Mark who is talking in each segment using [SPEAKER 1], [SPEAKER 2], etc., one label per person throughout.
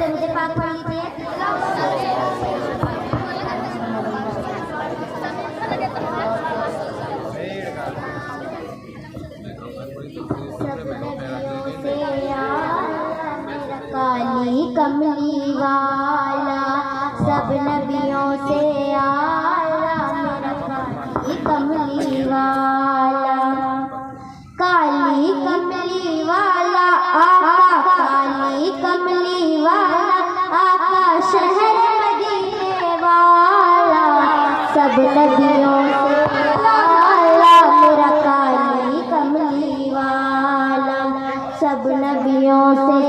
[SPEAKER 1] درود پاک پڑھ لیجیے۔ کالی کملی والا سب نبیوں سے آلہ میرا کالی کملی والا، کالی کملی والا آقا، کالی کملی والا آقا، شہر مدینے والا سب نبیوں سے آلہ میرا کالی کملی والا، سب نبیوں سے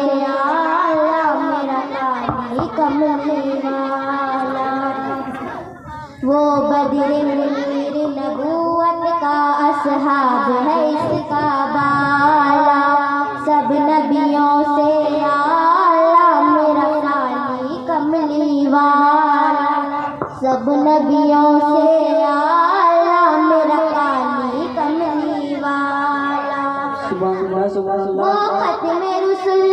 [SPEAKER 1] کملی والا، وہ بدر منیر نبوت کا اصحاب ہے اس کا بالا، سب نبیوں سے اعلیٰ میرا کالی کملی والا، سب نبیوں سے اعلیٰ میرا کالی کملی والا، وہ ختم رسول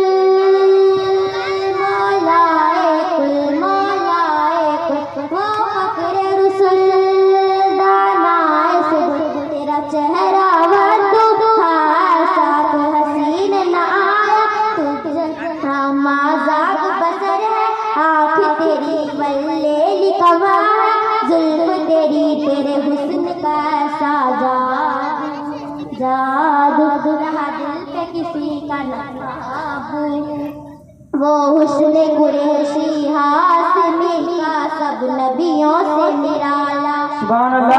[SPEAKER 1] تیرے حسن کا ساجا جادو رہا دل پہ کسی کا نقاب، وہ حسن قریشی ہاشمی کا سب نبیوں سے نرالا، سبحان اللہ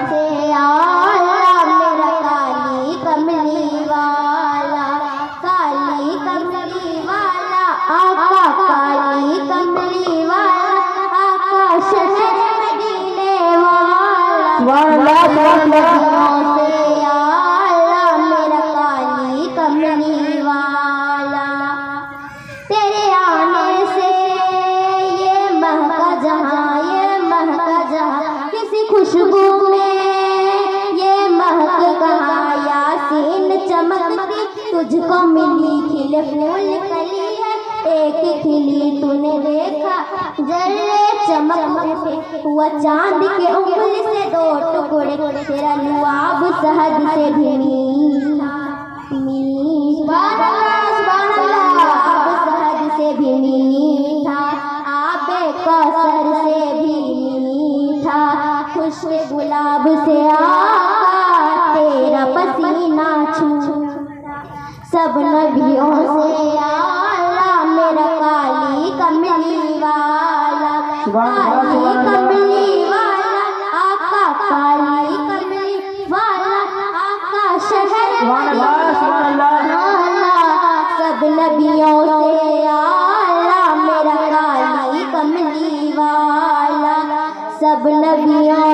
[SPEAKER 1] سے آلہ میرا کالی کملی والا، کالی کملی والا آقا، کالی کملی والا آقا، شہر نبیوں سے آلہ میرا کالی کملی والا، تیرے آنے سے یہ مہکا جہاں، یہ مہکا جہاں، کسی خوشبو میں یہ مہک کہاں، یاسین چمکتی تجھ کو ملی، کھلے پھول کلی ہے ایک کھلی، تو نے دیکھا ذرے چمک ہوا چاند کے انگل سے دو ٹکڑے، تیرا لعاب شہد سے بھی میٹھا، سبحان اللہ، لعاب شہد سے بھی میٹھا، آب کوثر سے بھی میٹھا، خوشبو گلاب سے آقا تیرا پسینہ چھوٹا، سب نبیوں سے آلہ میرا کالی کملی والا، کالی کملی والا آقا، کالی کملی والا آقا، شہر والا سب نبیوں سے آلہ میرا کالی کملی والا، سب نبیوں